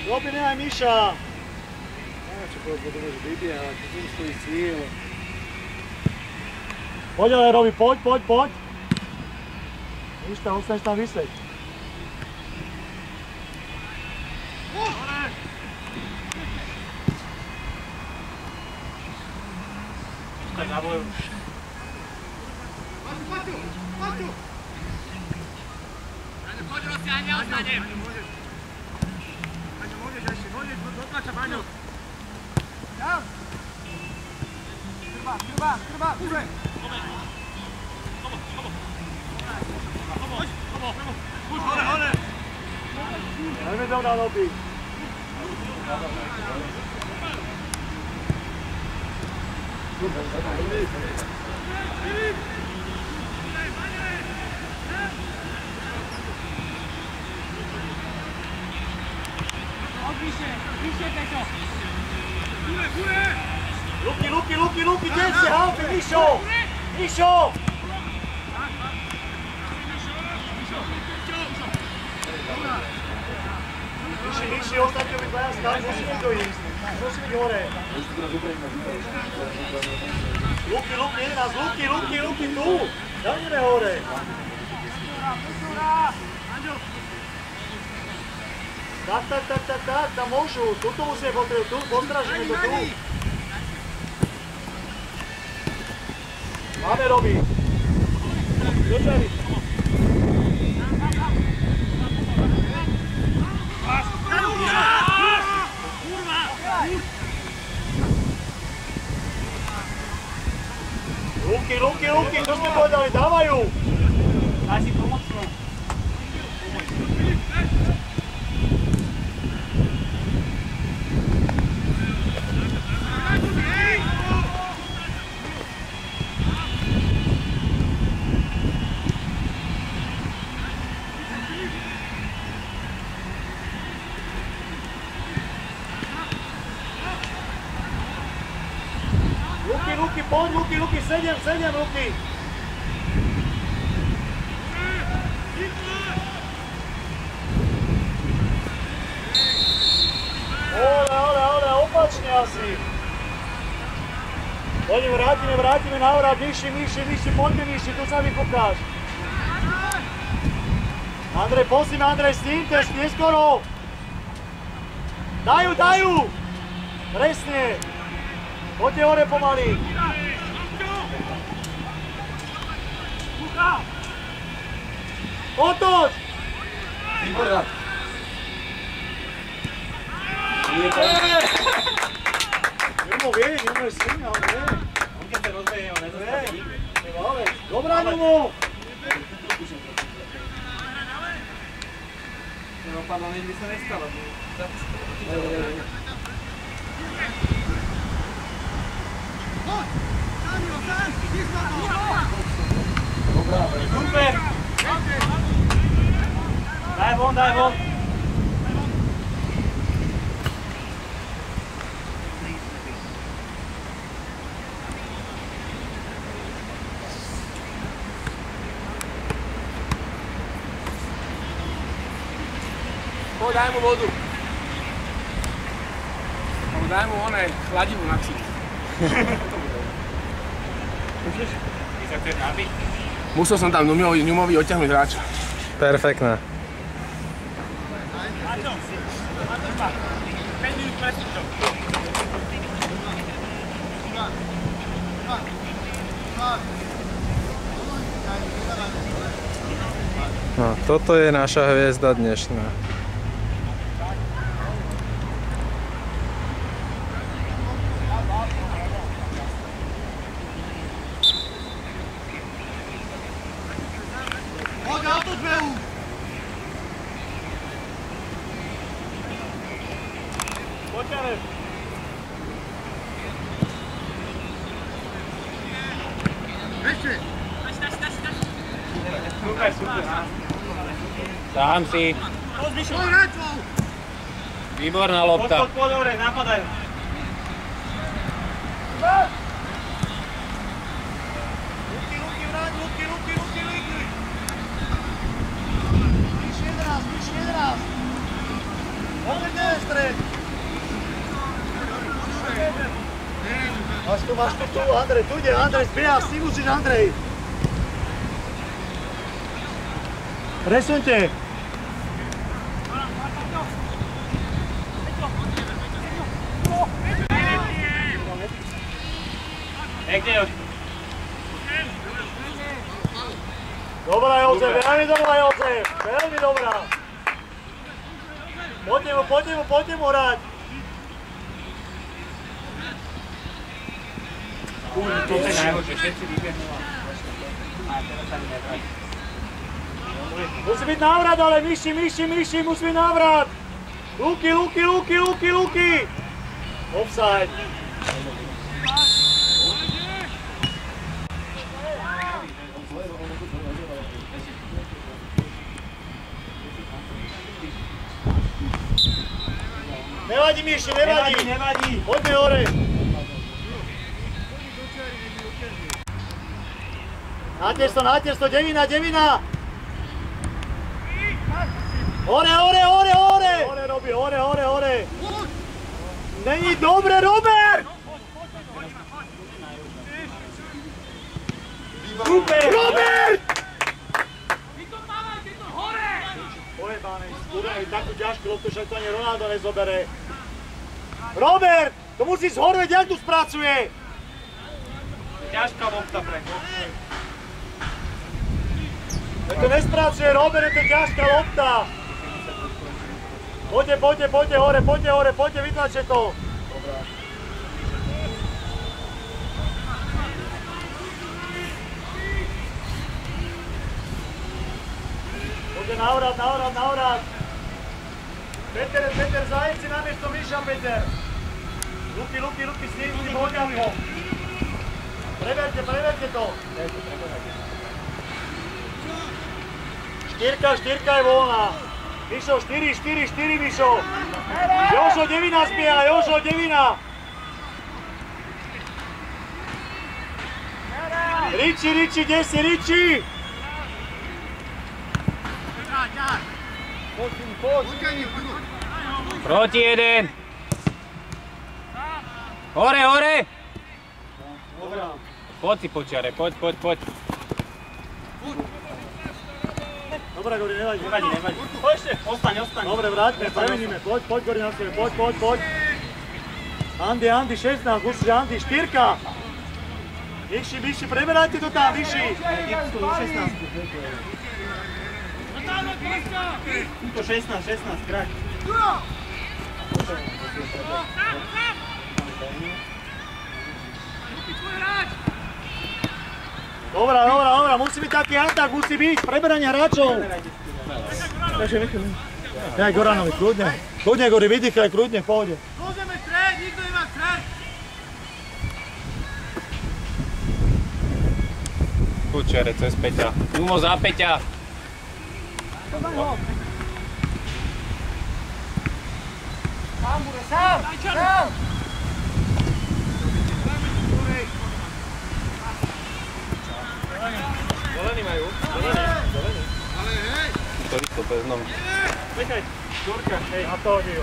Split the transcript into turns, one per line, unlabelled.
Robi, nemaj Miša! Nemaj čo koľko to môže vybiehať, tu stojí cíl. Poď ale Robi, poď! Miš tam, ostaneš tam vysieť. Tak na boju. Paťu! Poď Rossi, ja neostanem! Môžeš ešte, dotlača Baňo! Tam! Krba, uže! Už, hore! Dajme dom na noby!
Vyššie, Peťo!
Luky, deň si, Halfi, Mišo! Miši, ostatní by dvaja stať, musí byť ísť. Musí byť hore. Luky, tu! Dáme hore. Tak, tam môžu. Tuto musíme potrebovať, tu, postražíme to tu. Máme Robi. Dočari. Ruky, čo sme povedali, dávajú!
Daj si pomocnú.
Luky, poď, Luky, sedem, Luky! Ole, opačne asi! Poďme, vrátime návrat, Miši, poďme Miši, tu sa vypukáš! Andrej, prosím, s ním, to ešte neskoro! Dajú! Presne! Poďte hore pomaly! Otoč! Jumo vie, Jumo je silný, ale vie.
On keď sa rozbeje, on nezostane nikde.
Dobrá, Jumo!
Neopadlo, nič by sa nestalo. Super! Daj von! Poď, daj mu vodu. Daj mu oné chladivú na ksich. Môžeš? Ty sa chceš nabiť? Musel som tam Ňumovi odťahnuť hráča.
Perfektné.
Maťo, 5 minút presúčov.
No, toto je naša hviezda dnešná.
Ešte!
Super.
Sám si. Výborná lopta.
Poď, dobre, napadajú. Ruky, vráť, ruky. Vyššie raz. Poďte, stred. Máš tu, Andrej, tu ide, Andrej, zbieha, si musíš, Andrej. Presuňte.
Pekne už.
Dobrá, Jozef, veľmi dobrá, Jozef, veľmi dobrá. Poďte mu hrať.
To je najhoršie, všetci vybehnú a teraz sa mi nevráti.
Musí byť návrat, ale myši, musí byť návrat. Luky. Offside. Nevadí, Myši, nevadí. Poďme hore. Natiesto, devina. Hore. Hore, Robi, hore. Není dobre, Robert! Super! Robert! Pojebaný, skúrený, takú ťažkú loptu, že to ani Ronaldo nezobere. Robert! To musíš horveť, jak tu spracuje!
Ťažká lopta pre kopce.
To nespracuje, Robert, je to ťažká lopta. Poďte hore, vytlačte to. Poďte návrat. Peter, Zajec si namiesto Miša, Peter. Ruky, s tým hoďakom. Preverte to. Štyrka je voľná. Mišo, 4, Mišo. Jožo, devina zbieha, Riči, kde si, Riči? Poď.
Proti jeden. Hore. Poď si počiare, poď.
Dobre, Gori, nevadí.
Poď ešte, ostaň.
Dobre, vráťme, premeníme. Poď, Gori, na svoje, poď. Andy, 16, musíš, Andy, 4. Myši, preberajte to tam, Myši.
Tuto 16, krak.
Dobrá, musí byť taký atak, preberanie hráčov. Daj Goranovi, kľudne, Gori, vydýchaj, kľudne, v pohode.
Môžeme stred, nikto nemá stred.
Kučere cez Peťa. Jumo za Peťa.
Sám.
Zelený majú. Zelený.
To je to beznom.
Nechaj, Ďurka, hej, na to hodí.